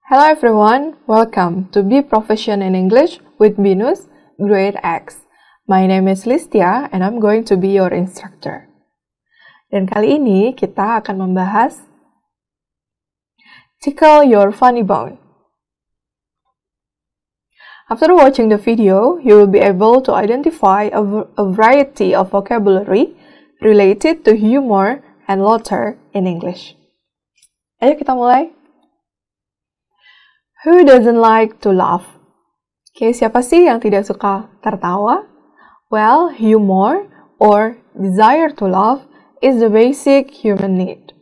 Hello everyone, welcome to Be Proficient in English with Binus, Grade X. My name is Listia and I'm going to be your instructor. Dan kali ini kita akan membahas Tickle Your Funny Bone. After watching the video, you will be able to identify a variety of vocabulary related to humor and laughter in English. Ayo kita mulai. Who doesn't like to laugh? Oke, siapa sih yang tidak suka tertawa? Well, humor or desire to laugh is the basic human need.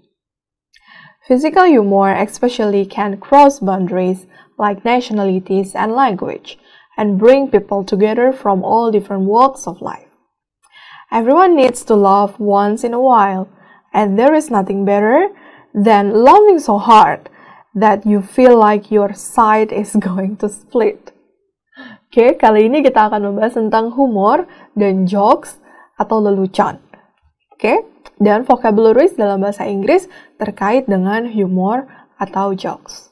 Physical humor especially can cross boundaries like nationalities and language and bring people together from all different walks of life. Everyone needs to laugh once in a while, and there is nothing better than laughing so hard that you feel like your side is going to split. Oke, kali ini kita akan membahas tentang humor dan jokes atau lelucon. Oke, dan vocabularies dalam bahasa Inggris terkait dengan humor atau jokes.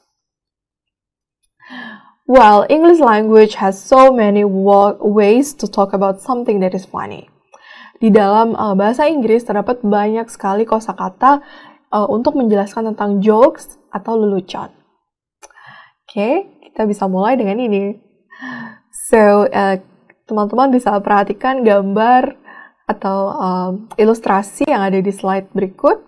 Well, English language has so many ways to talk about something that is funny. Di dalam bahasa Inggris terdapat banyak sekali kosakata untuk menjelaskan tentang jokes atau lelucon. Oke, kita bisa mulai dengan ini. So, teman-teman bisa perhatikan gambar atau ilustrasi yang ada di slide berikut.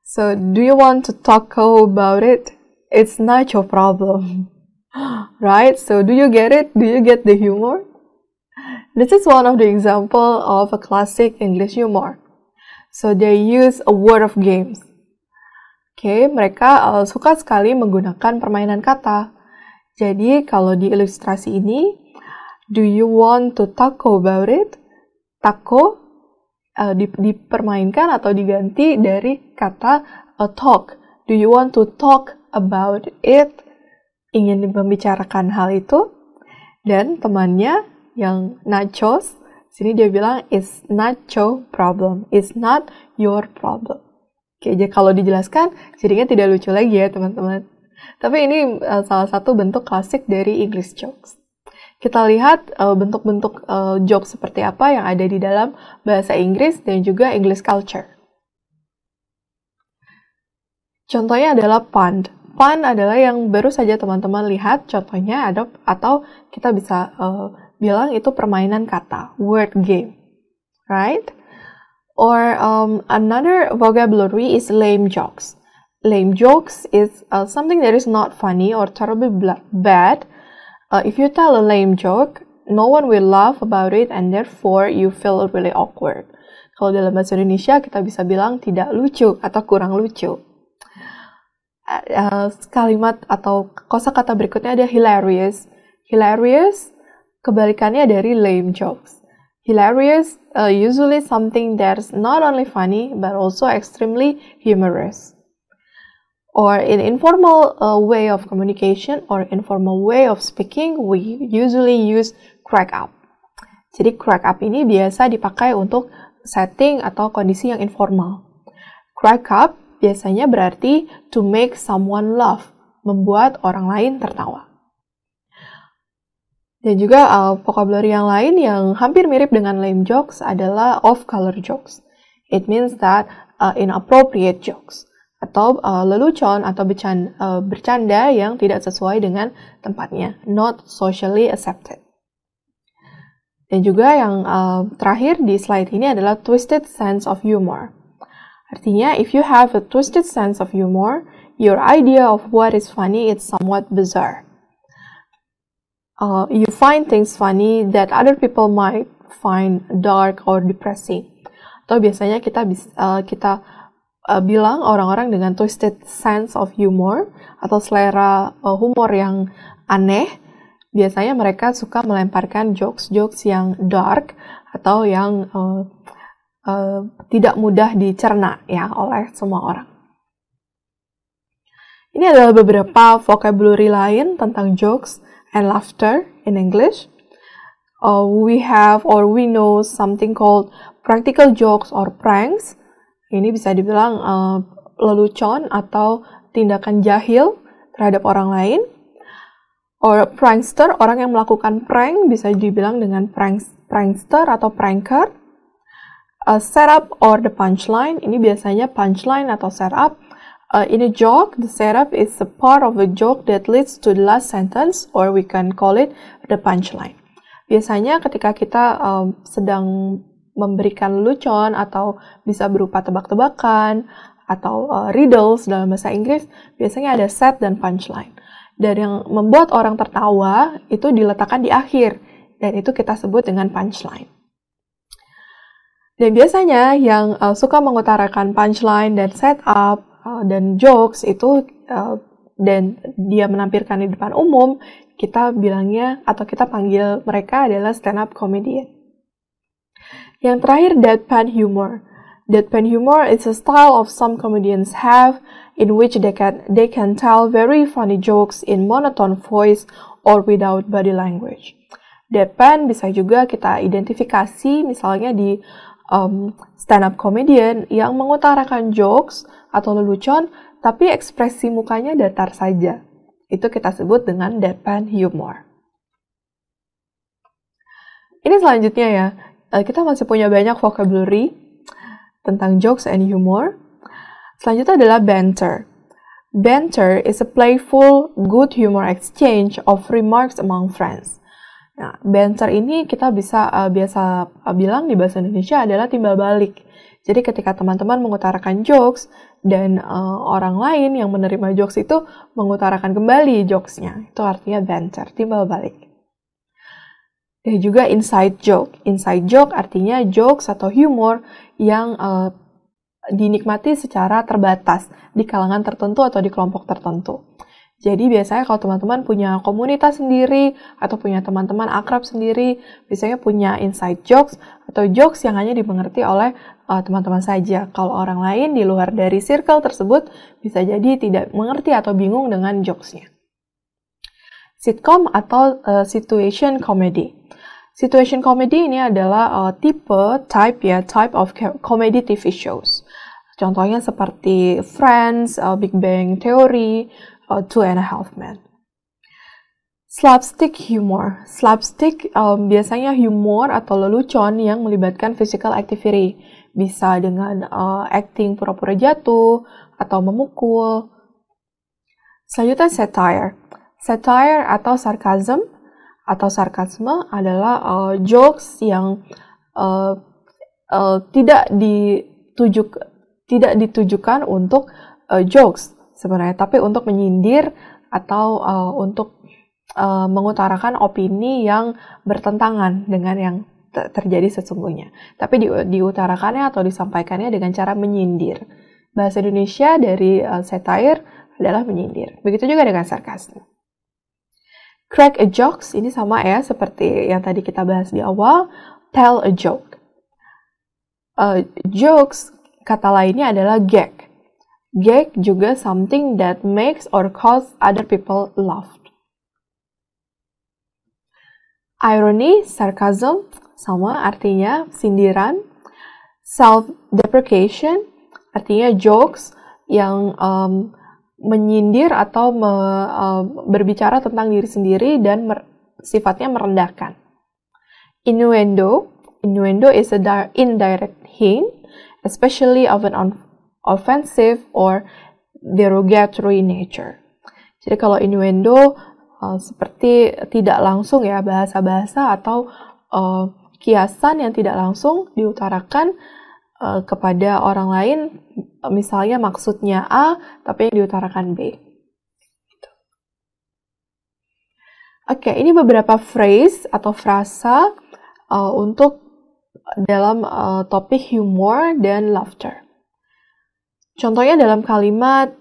So, do you want to talk about it? It's not your problem. Right? So, do you get it? Do you get the humor? This is one of the example of a classic English humor. So, they use a word of games. Oke, mereka suka sekali menggunakan permainan kata. Jadi, kalau di ilustrasi ini, do you want to talk about it? Tako dipermainkan atau diganti dari kata talk. Do you want to talk about it? Ingin membicarakan hal itu. Dan temannya yang nachos, sini dia bilang, it's not your problem. It's not your problem. Oke, jadi kalau dijelaskan, jadinya tidak lucu lagi ya teman-teman. Tapi ini salah satu bentuk klasik dari English jokes. Kita lihat bentuk-bentuk jokes seperti apa yang ada di dalam bahasa Inggris dan juga English culture. Contohnya adalah pun. Pun adalah yang baru saja teman-teman lihat, contohnya ada, atau kita bisa bilang itu permainan kata, word game, right? Or another vocabulary is lame jokes. Lame jokes is something that is not funny or terribly bad. If you tell a lame joke, no one will laugh about it and therefore you feel really awkward. Kalau dalam bahasa Indonesia kita bisa bilang tidak lucu atau kurang lucu. Kalimat atau kosakata berikutnya ada hilarious. Hilarious kebalikannya dari lame jokes. Hilarious usually something that's not only funny but also extremely humorous. Or in informal way of communication or informal way of speaking, we usually use crack up. Jadi crack up ini biasa dipakai untuk setting atau kondisi yang informal. Crack up biasanya berarti to make someone laugh, membuat orang lain tertawa. Dan juga vocabulary yang lain yang hampir mirip dengan lame jokes adalah off-color jokes. It means that inappropriate jokes. Atau lelucon atau bercanda yang tidak sesuai dengan tempatnya. Not socially accepted. Dan juga yang terakhir di slide ini adalah twisted sense of humor. Artinya, if you have a twisted sense of humor, your idea of what is funny is somewhat bizarre. You find things funny that other people might find dark or depressing. Atau biasanya kita bilang orang-orang dengan twisted sense of humor atau selera humor yang aneh, biasanya mereka suka melemparkan jokes-jokes yang dark atau yang tidak mudah dicerna ya oleh semua orang. Ini adalah beberapa vocabulary lain tentang jokes and laughter in English. We know something called practical jokes or pranks. Ini bisa dibilang lelucon atau tindakan jahil terhadap orang lain. Or prankster, orang yang melakukan prank, bisa dibilang dengan prankster atau pranker. Setup or the punchline, ini biasanya punchline atau setup. In a joke, the setup is a part of a joke that leads to the last sentence, or we can call it the punchline. Biasanya ketika kita sedang memberikan lelucon atau bisa berupa tebak-tebakan atau riddles dalam bahasa Inggris, biasanya ada set dan punchline. Dan yang membuat orang tertawa itu diletakkan di akhir, dan itu kita sebut dengan punchline. Dan biasanya yang suka mengutarakan punchline dan setup dan jokes itu dan dia menampilkan di depan umum, kita bilangnya atau kita panggil mereka adalah stand-up comedian. Yang terakhir, deadpan humor. Deadpan humor is a style of some comedians have in which they can tell very funny jokes in monotone voice or without body language. Deadpan bisa juga kita identifikasi misalnya di stand-up comedian yang mengutarakan jokes atau lelucon, tapi ekspresi mukanya datar saja. Itu kita sebut dengan deadpan humor. Ini selanjutnya ya, kita masih punya banyak vocabulary tentang jokes and humor. Selanjutnya adalah banter. Banter is a playful, good humor exchange of remarks among friends. Nah, banter ini kita bisa biasa bilang di bahasa Indonesia adalah timbal balik. Jadi ketika teman-teman mengutarakan jokes dan orang lain yang menerima jokes itu mengutarakan kembali jokesnya, itu artinya banter, timbal balik. Dan juga inside joke. Inside joke artinya jokes atau humor yang dinikmati secara terbatas di kalangan tertentu atau di kelompok tertentu. Jadi biasanya kalau teman-teman punya komunitas sendiri atau punya teman-teman akrab sendiri, biasanya punya inside jokes atau jokes yang hanya dimengerti oleh teman-teman saja. Kalau orang lain di luar dari circle tersebut bisa jadi tidak mengerti atau bingung dengan jokesnya. Sitcom atau situation comedy. Situation comedy ini adalah type of comedy TV shows. Contohnya seperti Friends, Big Bang Theory, Two and a Half Men. Slapstick humor. Slapstick biasanya humor atau lelucon yang melibatkan physical activity. Bisa dengan acting pura-pura jatuh atau memukul. Selanjutnya satire. Satire atau sarcasm atau sarkasme adalah jokes yang tidak ditujukan untuk jokes sebenarnya, tapi untuk menyindir atau untuk mengutarakan opini yang bertentangan dengan yang terjadi sesungguhnya. Tapi diutarakannya atau disampaikannya dengan cara menyindir. Bahasa Indonesia dari satire adalah menyindir. Begitu juga dengan sarkasme. Crack a jokes, ini sama ya, seperti yang tadi kita bahas di awal. Tell a joke. Jokes, kata lainnya adalah gag. Gag juga something that makes or cause other people laugh. Irony, sarcasm, sama artinya sindiran. Self-deprecation, artinya jokes yang menyindir atau berbicara tentang diri sendiri dan sifatnya merendahkan. Innuendo is an indirect hint, especially of an offensive or derogatory nature. Jadi kalau innuendo seperti tidak langsung ya, bahasa-bahasa atau kiasan yang tidak langsung diutarakan kepada orang lain, misalnya maksudnya A, tapi yang diutarakan B. Oke, ini beberapa phrase atau frasa untuk dalam topik humor dan laughter. Contohnya dalam kalimat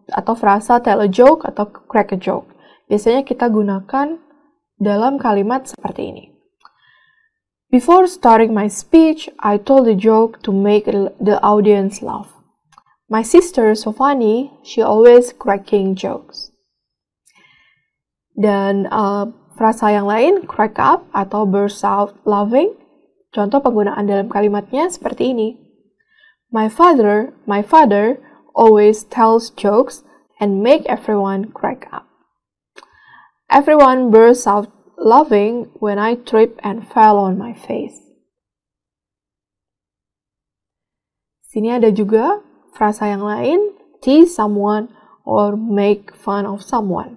atau frasa tell a joke atau crack a joke. Biasanya kita gunakan dalam kalimat seperti ini. Before starting my speech, I told a joke to make the audience laugh. My sister is so funny, she always cracking jokes. Dan frasa yang lain, crack up atau burst out laughing. Contoh penggunaan dalam kalimatnya seperti ini. My father always tells jokes and make everyone crack up. Everyone bursts out laughing when I tripped and fell on my face. Sini ada juga frasa yang lain, tease someone or make fun of someone.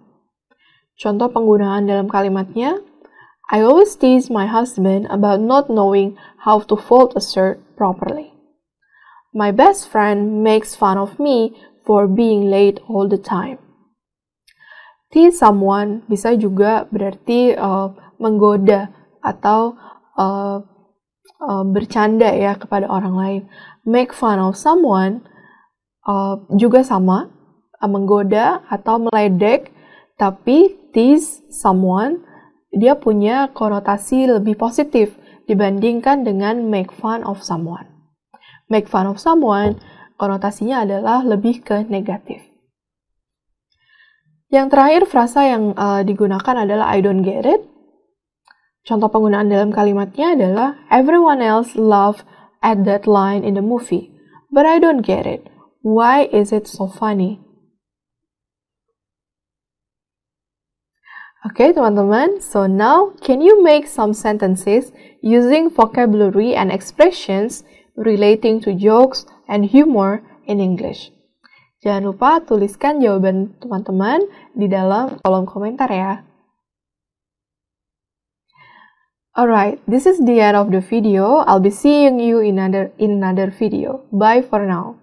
Contoh penggunaan dalam kalimatnya, I always tease my husband about not knowing how to fold a shirt properly. My best friend makes fun of me for being late all the time. Tease someone bisa juga berarti menggoda atau bercanda ya kepada orang lain. Make fun of someone juga sama, menggoda atau meledek, tapi tease someone dia punya konotasi lebih positif dibandingkan dengan make fun of someone. Make fun of someone konotasinya adalah lebih ke negatif. Yang terakhir frasa yang digunakan adalah I don't get it. Contoh penggunaan dalam kalimatnya adalah everyone else laugh at that line in the movie, but I don't get it. Why is it so funny? Okay, teman-teman, so now can you make some sentences using vocabulary and expressions relating to jokes and humor in English? Jangan lupa tuliskan jawaban teman-teman di dalam kolom komentar ya. Alright, this is the end of the video. I'll be seeing you in another video. Bye for now.